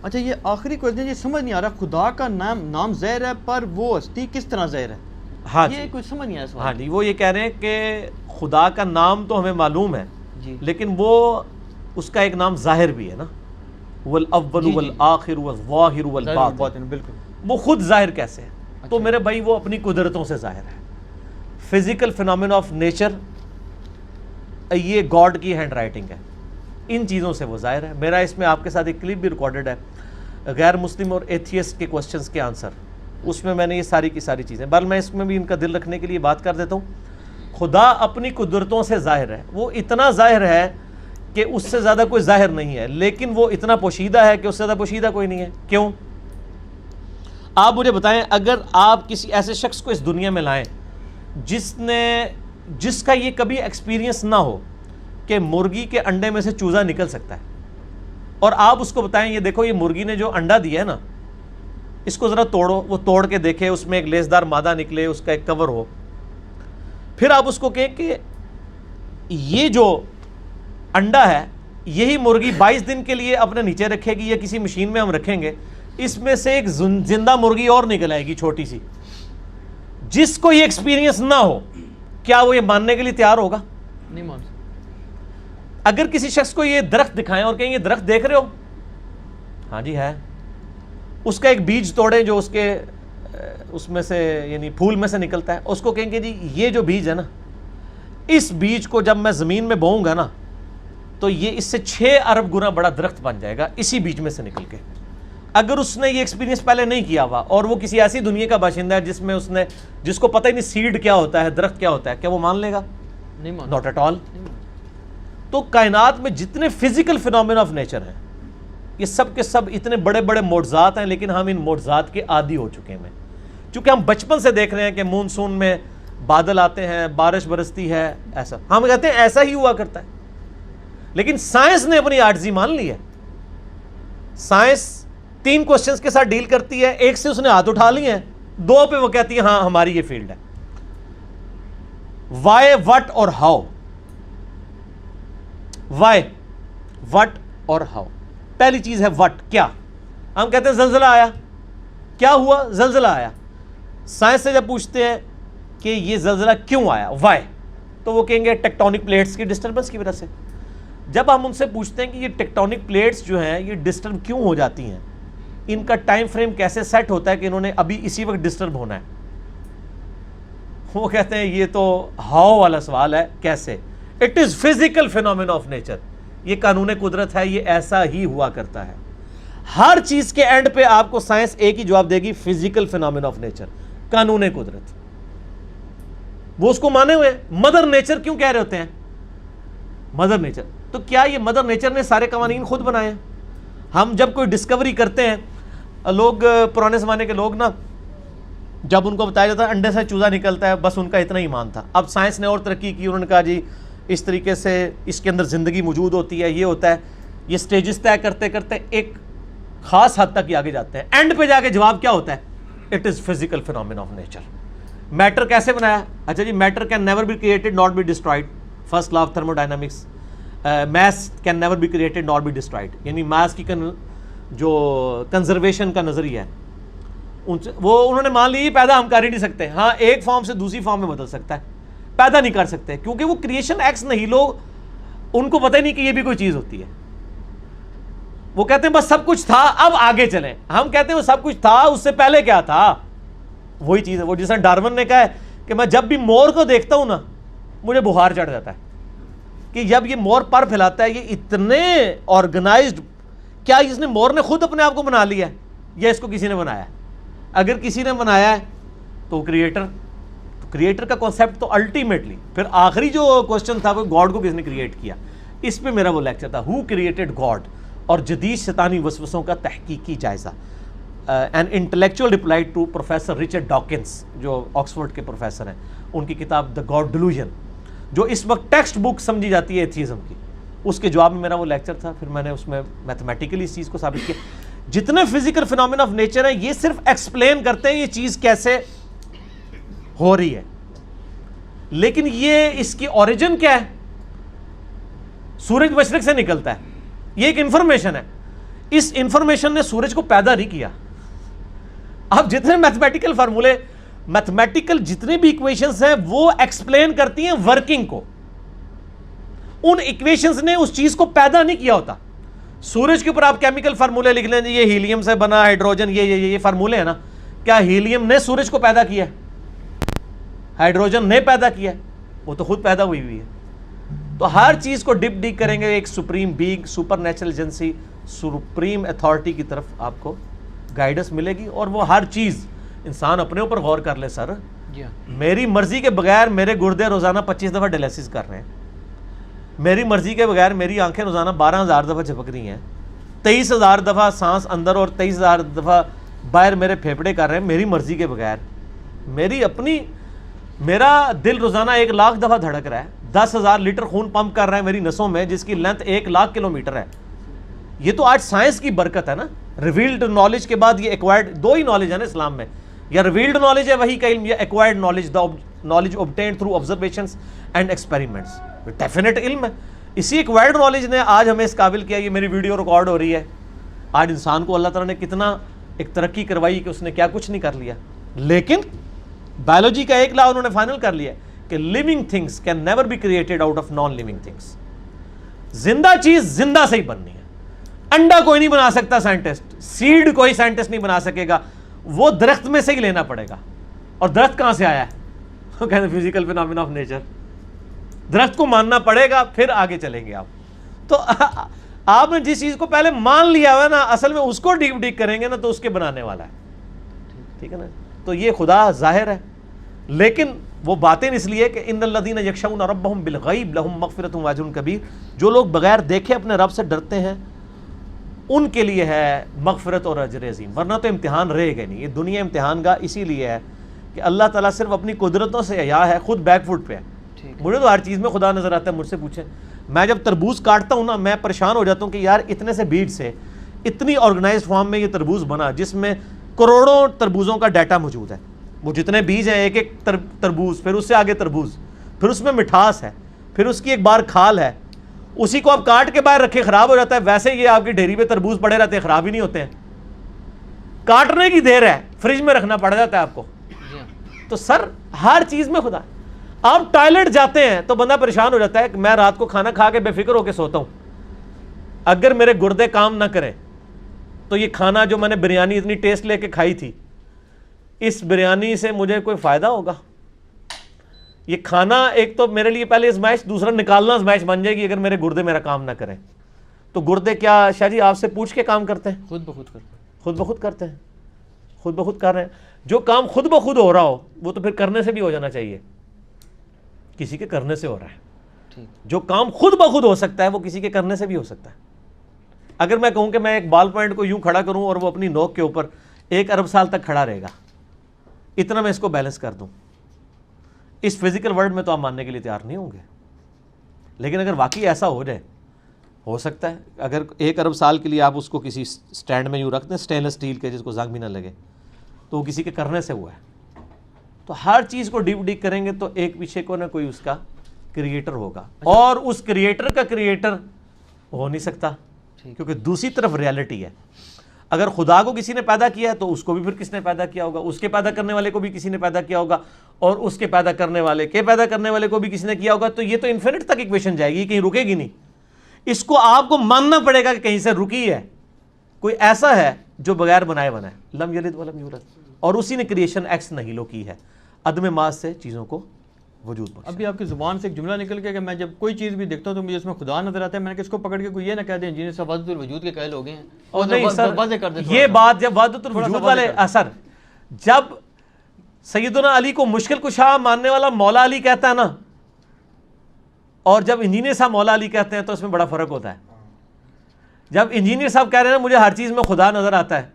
اچھا یہ آخری کوشچن، یہ سمجھ نہیں آ رہا، خدا کا نام ظاہر ہے پر وہ ہستی کس طرح ظاہر ہے؟ ہاں یہ کوئی سمجھ نہیں آیا سوال۔ ہاں جی، وہ یہ کہہ رہے ہیں کہ خدا کا نام تو ہمیں معلوم ہے جی لیکن وہ اس کا ایک نام ظاہر بھی ہے نا، والاول والآخر والظاہر والباطن، بالکل وہ خود ظاہر کیسے ہے؟ تو میرے بھائی وہ اپنی قدرتوں سے ظاہر ہے، فزیکل فینومین آف نیچر، یہ گاڈ کی ہینڈ رائٹنگ ہے، ان چیزوں سے وہ ظاہر ہے۔ میرا اس میں آپ کے ساتھ ایک کلپ بھی ریکارڈڈ ہے، غیر مسلم اور ایتھیسٹ کے کوسچنز کے آنسر، اس میں نے یہ ساری کی ساری چیزیں، بل میں اس میں بھی ان کا دل رکھنے کے لیے بات کر دیتا ہوں۔ خدا اپنی قدرتوں سے ظاہر ہے، وہ اتنا ظاہر ہے کہ اس سے زیادہ کوئی ظاہر نہیں ہے، لیکن وہ اتنا پوشیدہ ہے کہ اس سے زیادہ پوشیدہ کوئی نہیں ہے۔ کیوں؟ آپ مجھے بتائیں، اگر آپ کسی ایسے شخص کو اس دنیا میں لائیں جس کا یہ کبھی ایکسپیرینس نہ ہو کہ مرغی کے انڈے میں سے چوزا نکل سکتا ہے، اور آپ اس کو بتائیں یہ دیکھو یہ مرغی نے جو انڈا دیا ہے نا، اس کو ذرا توڑو، وہ توڑ کے دیکھے، اس میں ایک لیسدار مادہ نکلے، اس کا ایک کور ہو، پھر آپ اس کو کہیں کہ یہ جو انڈا ہے یہی مرغی 22 دن کے لیے اپنے نیچے رکھے گی یا کسی مشین میں ہم رکھیں گے، اس میں سے ایک زندہ مرغی اور نکل آئے گی چھوٹی سی، جس کو یہ ایکسپیرینس نہ ہو کیا وہ یہ ماننے کے لیے تیار ہوگا؟ نہیں مان سکتا۔ اگر کسی شخص کو یہ درخت دکھائیں اور کہیں یہ درخت دیکھ رہے ہو، ہاں جی ہے، اس کا ایک بیج توڑیں جو اس میں سے یعنی پھول میں سے نکلتا ہے، اس کو کہیں گے جی یہ جو بیج ہے نا، اس بیج کو جب میں زمین میں بوؤں گا نا تو یہ اس سے 6 ارب گنا بڑا درخت بن جائے گا اسی بیج میں سے نکل کے۔ اگر اس نے یہ ایکسپیرینس پہلے نہیں کیا ہوا اور وہ کسی ایسی دنیا کا باشندہ ہے جس کو پتہ ہی نہیں سیڈ کیا ہوتا ہے، درخت کیا ہوتا ہے، کیا وہ مان لے گا؟ نہیں مان ناٹ ایٹ آل۔ تو کائنات میں جتنے فزیکل فینومین آف نیچر ہیں یہ سب کے سب اتنے بڑے بڑے معجزات ہیں، لیکن ہم ان معجزات کے عادی ہو چکے ہیں، چونکہ ہم بچپن سے دیکھ رہے ہیں کہ مونسون میں بادل آتے ہیں، بارش برستی ہے، ایسا ہم کہتے ہیں ایسا ہی ہوا کرتا ہے، لیکن سائنس نے اپنی عاجزی مان لی ہے۔ سائنس 3 کوسچنز کے ساتھ ڈیل کرتی ہے، ایک سے اس نے ہاتھ اٹھا لیے ہیں، 2 پہ وہ کہتی ہے ہاں ہماری یہ فیلڈ ہے، وائی، وٹ اور ہاؤ۔ وائی، وٹ اور ہاؤ۔ پہلی چیز ہے وٹ، کیا؟ ہم کہتے ہیں زلزلہ آیا، کیا ہوا؟ زلزلہ آیا۔ سائنس سے جب پوچھتے ہیں کہ یہ زلزلہ کیوں آیا، وائی، تو وہ کہیں گے ٹیکٹونک پلیٹس کی ڈسٹربنس کی وجہ سے۔ جب ہم ان سے پوچھتے ہیں کہ یہ ٹیکٹونک پلیٹس جو ہیں یہ ڈسٹرب کیوں ہو جاتی ہیں، ان کا ٹائم فریم کیسے سیٹ ہوتا ہے کہ انہوں نے ابھی اسی وقت ڈسٹرب ہونا ہے، وہ کہتے ہیں یہ تو ہاؤ والا سوال ہے، کیسے؟ It is physical phenomenon of nature, یہ قانون قدرت ہے، یہ ایسا ہی ہوا کرتا ہے۔ ہر چیز کے اینڈ پہ آپ کو سائنس ایک ہی جواب دے گی، فزیکل فینومین آف نیچر، قانون قدرت۔ وہ اس کو مانے ہوئے مدر نیچر کیوں کہہ رہے ہوتے ہیں؟ مدر نیچر، تو کیا یہ مدر نیچر نے سارے قوانین خود بنائے ہیں؟ ہم جب کوئی ڈسکوری کرتے ہیں، لوگ پرانے زمانے کے لوگ نا، جب ان کو بتایا جاتا ہے انڈے سے چوزا نکلتا ہے، بس ان کا اتنا ایمان تھا۔ اب سائنس نے اور ترقی کی، انہوں نے کہا جی اس طریقے سے اس کے اندر زندگی موجود ہوتی ہے، یہ ہوتا ہے، یہ سٹیجز طے کرتے کرتے ایک خاص حد تک یہ آگے جاتے ہیں، اینڈ پہ جا کے جواب کیا ہوتا ہے؟ It is physical phenomenon of nature. Matter کیسے بنایا؟ اچھا جی، matter can never be created not be destroyed, first law of thermodynamics. Mass can never be created not be destroyed, یعنی میس کی جو کنزرویشن کا نظریہ ہے وہ انہوں نے مان لی پیدا ہم کر ہی نہیں سکتے، ہاں ایک فارم سے دوسری فارم میں بدل سکتا ہے، پیدا نہیں کر سکتے، کیونکہ وہ کریشن ایکس نہیں، لوگ ان کو پتہ ہی نہیں کہ یہ بھی کوئی چیز ہوتی ہے۔ وہ کہتے ہیں بس سب کچھ تھا اب آگے چلیں، ہم کہتے ہیں وہ سب کچھ تھا اس سے پہلے کیا تھا؟ وہی چیز ہے، وہ جیسا ڈارون نے کہا ہے کہ میں جب بھی مور کو دیکھتا ہوں نا مجھے بخار چڑھ جاتا ہے، کہ جب یہ مور پر پھیلاتا ہے یہ اتنے آرگنائزڈ، کیا اس نے مور نے خود اپنے آپ کو بنا لیا ہے یا اس کو کسی نے بنایا ہے؟ اگر کسی نے بنایا ہے تو کریٹر کا کانسیپٹ تو الٹیمیٹلی، پھر آخری جو کوسچن تھا وہ گاڈ کو کس نے کریٹ کیا، اس پہ میرا وہ لیکچر تھا، ہو کریٹڈ گاڈ، اور جدید شیطانی وسوسوں کا تحقیقی جائزہ، an intellectual reply to professor Richard Dawkins جو آکسفورڈ کے پروفیسر ہیں، ان کی کتاب دا گاڈ ڈیلوژن جو اس وقت ٹیکسٹ بک سمجھی جاتی ہے ایتھیزم کی، اس کے جواب میں میرا وہ لیکچر تھا۔ پھر میں نے اس میں میتھمیٹیکلی اس چیز کو ثابت کیا، جتنے فزیکل فینومین آف نیچر ہیں یہ صرف ایکسپلین کرتے ہیں یہ چیز کیسے ہو رہی ہے، لیکن یہ اس کی اوریجن کیا ہے؟ سورج مشرق سے نکلتا ہے، یہ ایک انفارمیشن ہے، اس انفارمیشن نے سورج کو پیدا نہیں کیا. اب جتنے میتھمیٹیکل فارمولے، میتھمیٹیکل جتنے بھی ایکویشنز ہیں وہ ایکسپلین کرتی ہیں ورکنگ کو. ان ایکویشنز نے اس چیز کو پیدا نہیں کیا ہوتا. سورج کے اوپر آپ کیمیکل فارمولے لکھ لیں، یہ ہیلیم سے بنا، ہائیڈروجن، یہ فارمولے ہیں نا. کیا ہیلیم نے سورج کو پیدا کیا ہے؟ ہائیڈروجن نے پیدا کیا ہے؟ وہ تو خود پیدا ہوئی ہے. تو ہر چیز کو ڈپ ڈیک کریں گے ایک supreme being, super natural agency, supreme authority کی طرف آپ کو گائیڈنس ملے گی. اور وہ ہر چیز انسان اپنے اوپر غور کر لے. سر میری مرضی کے بغیر میرے گردے روزانہ 25 دفعہ ڈائلیسس کر رہے ہیں. میری مرضی کے بغیر میری آنکھیں روزانہ 12,000 دفعہ جھپک رہی ہیں. 23,000 دفعہ سانس اندر اور 23,000 دفعہ باہر میرے پھیپھڑے کر رہے ہیں میری مرضی کے بغیر. میرا دل روزانہ 1,00,000 دفعہ دھڑک رہا ہے. 10,000 لیٹر خون پمپ کر رہا ہے میری نسوں میں، جس کی لینتھ 1,00,000 کلومیٹر ہے. یہ تو آج سائنس کی برکت ہے نا. ریویلڈ نالج کے بعد یہ ایکوائرڈ، دو ہی نالج ہے نا اسلام میں، یا ریویلڈ نالج ہے وہی کا علم، یا acquired knowledge, knowledge obtained through observations and experiments. Definite علم ہے. اسی ایکوائرڈ نالج نے آج ہمیں اس قابل کیا. یہ میری ویڈیو ریکارڈ ہو رہی ہے. آج انسان کو اللہ تعالیٰ نے کتنا ایک ترقی کروائی کہ اس نے کیا کچھ نہیں کر لیا. لیکن بایولوجی کا ایک لا انہوں نے فائنل کر لیا کہ living things can never be created out of non living things. زندہ چیز زندہ سے ہی بننی ہے. انڈا کوئی نہیں بنا سکتا سائنٹسٹ، سیڈ کوئی سائنٹسٹ نہیں بنا سکے گا، وہ درخت میں سے ہی لینا پڑے گا. اور درخت کہاں سے آیا ہے؟ وہ کہتے ہیں فزیکل فینامنا آف نیچر. درخت کو ماننا پڑے گا پھر آگے چلیں گے آپ. تو آپ نے جس چیز کو پہلے مان لیا ہوا ہے نا، اصل میں اس کو ڈیپ ڈیک کریں گے نا تو اس کے بنانے والا ہے. ٹھیک ہے نا. تو یہ خدا ظاہر ہے، لیکن وہ باتیں اس لیے کہ ان الذین یخشون ربہم بالغیب لہم مغفرۃ واجر کبیر. جو لوگ بغیر دیکھے اپنے رب سے ڈرتے ہیں ان کے لیے ہے مغفرت اور اجر عظیم. ورنہ تو امتحان رہے گا نہیں. یہ دنیا امتحان گاہ اسی لیے ہے کہ اللہ تعالیٰ صرف اپنی قدرتوں سے عیاں ہے، خود بیک فٹ پہ ہے. مجھے تو ہر چیز میں خدا نظر آتا ہے. مجھ سے پوچھیں، میں جب تربوز کاٹتا ہوں نا، میں پریشان ہو جاتا ہوں کہ یار اتنے سے بیج سے اتنی آرگنائزڈ فارم میں یہ تربوز بنا جس میں کروڑوں تربوزوں کا ڈیٹا موجود ہے. وہ جتنے بیج ہیں، ایک ایک تربوز، پھر اس سے آگے تربوز، پھر اس میں مٹھاس ہے، پھر اس کی ایک بار کھال ہے. اسی کو آپ کاٹ کے باہر رکھے خراب ہو جاتا ہے. ویسے یہ آپ کی ڈھیری پہ تربوز پڑے رہتے ہیں، خراب ہی نہیں ہوتے ہیں. کاٹنے کی دیر ہے، فریج میں رکھنا پڑ جاتا ہے آپ کو. تو سر ہر چیز میں خدا. آپ ٹوائلٹ جاتے ہیں تو بندہ پریشان ہو جاتا ہے کہ میں رات کو کھانا کھا کے بے فکر ہو کے سوتا ہوں، اگر میرے گردے کام نہ کریں تو یہ کھانا جو میں نے بریانی اتنی ٹیسٹ لے کے کھائی تھی، اس بریانی سے مجھے کوئی فائدہ ہوگا؟ یہ کھانا ایک تو میرے لیے پہلے ازمائش، دوسرا نکالنا ازمائش بن جائے گی اگر میرے گردے میرا کام نہ کریں. تو گردے کیا شاہ جی آپ سے پوچھ کے کام کرتے ہیں؟ خود بخود کرتے ہیں. خود بخود کرتے ہیں، خود بخود کر رہے ہیں. جو کام خود بخود ہو رہا ہو وہ تو پھر کرنے سے بھی ہو جانا چاہیے. کسی کے کرنے سے ہو رہا ہے. جو کام خود بخود ہو سکتا ہے وہ کسی کے کرنے سے بھی ہو سکتا ہے. اگر میں کہوں کہ میں ایک بال پوائنٹ کو یوں کھڑا کروں اور وہ اپنی نوک کے اوپر 1 ارب سال تک کھڑا رہے گا، اتنا میں اس کو بیلنس کر دوں، اس فزیکل ورلڈ میں تو آپ ماننے کے لیے تیار نہیں ہوں گے. لیکن اگر واقعی ایسا ہو جائے، ہو سکتا ہے اگر 1 ارب سال کے لیے آپ اس کو کسی سٹینڈ میں یوں رکھ دیں اسٹینلیس اسٹیل کے جس کو زنگ بھی نہ لگے، تو وہ کسی کے کرنے سے ہوا ہے. تو ہر چیز کو ڈیپ ڈیک کریں گے تو ایک پیچھے کو نہ کوئی اس کا کریٹر ہوگا. اور اس کریٹر کا کریٹر ہو نہیں سکتا کیونکہ دوسری طرف ریالٹی ہے. اگر خدا کو کسی نے پیدا کیا ہے تو اس کو بھی پھر کس نے پیدا کیا ہوگا، اس کے پیدا کرنے والے کو بھی کسی نے پیدا کیا ہوگا، اور اس کے پیدا کرنے والے کے پیدا کرنے والے کو بھی کسی نے کیا ہوگا. تو یہ تو انفینٹ تک ایکویشن جائے گی، کہیں رکے گی نہیں. اس کو آپ کو ماننا پڑے گا کہ کہیں سے رکی ہے. کوئی ایسا ہے جو بغیر بنائے بنا ہے، لم یلد ولم یولد، اور اسی نے کریشن ایکس نہیلو کی ہے، عدم ماس سے چیزوں کو وجود بخشا. ابھی آپ کی زبان سے ایک جملہ نکل گیا کہ میں جب کوئی چیز بھی دیکھتا ہوں تو مجھے اس میں خدا نظر آتا ہے. میں نے کس کو پکڑ کے کوئی یہ نہ کہہ دیں انجینئر صاحب وحدت الوجود کے قائل ہو گئے ہیں. اور نہیں سر، یہ بات جب وحدت الوجود والے اثر، جب سیدنا علی کو مشکل کشا ماننے والا مولا علی کہتا ہے نا، اور جب انجینئر صاحب مولا علی کہتے ہیں تو اس میں بڑا فرق ہوتا ہے. جب انجینئر صاحب کہہ رہے ہیں نا مجھے ہر چیز میں خدا نظر آتا ہے،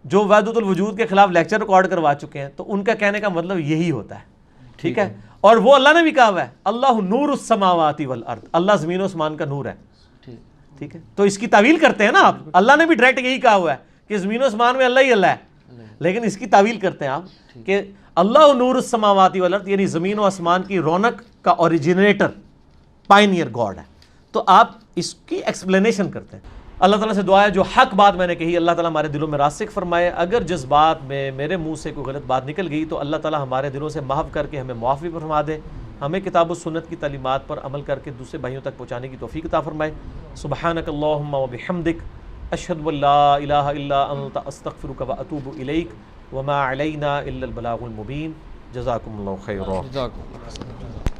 جو وحدت الوجود کے خلاف لیکچر ریکارڈ کروا چکے ہیں، تو ان کا کہنے کا مطلب یہی ہوتا ہے. ٹھیک ہے. اور وہ اللہ نے بھی کہا ہوا ہے اللہ نور السماوات والارض، اللہ زمین و آسمان کا نور ہے. ٹھیک ہے. تو اس کی تعویل کرتے ہیں نا آپ. اللہ نے بھی ڈائریکٹ یہی کہا ہوا ہے کہ زمین و آسمان میں اللہ ہی اللہ ہے، لیکن اس کی تعویل کرتے ہیں آپ کہ اللہ نور السماوات والارض، یعنی زمین و آسمان کی رونق کا اوریجنیٹر، پائنیئر گاڈ ہے. تو آپ اس کی ایکسپلینیشن کرتے ہیں. اللہ تعالیٰ سے دعا ہے جو حق بات میں نے کہی اللہ تعالیٰ ہمارے دلوں میں راسخ فرمائے. اگر جس بات میں میرے منہ سے کوئی غلط بات نکل گئی تو اللہ تعالیٰ ہمارے دلوں سے محو کر کے ہمیں معافی فرما دے, ہمیں کتاب و سنت کی تعلیمات پر عمل کر کے دوسرے بھائیوں تک پہنچانے کی توفیق عطا فرمائے. سبحانک اللہم و بحمدک اشہد ان لا الہ الا انت استغفرک و اتوب الیک وما علینا الا البلاغ المبین. جزاکم اللہ خیرا. جزاک اللہ.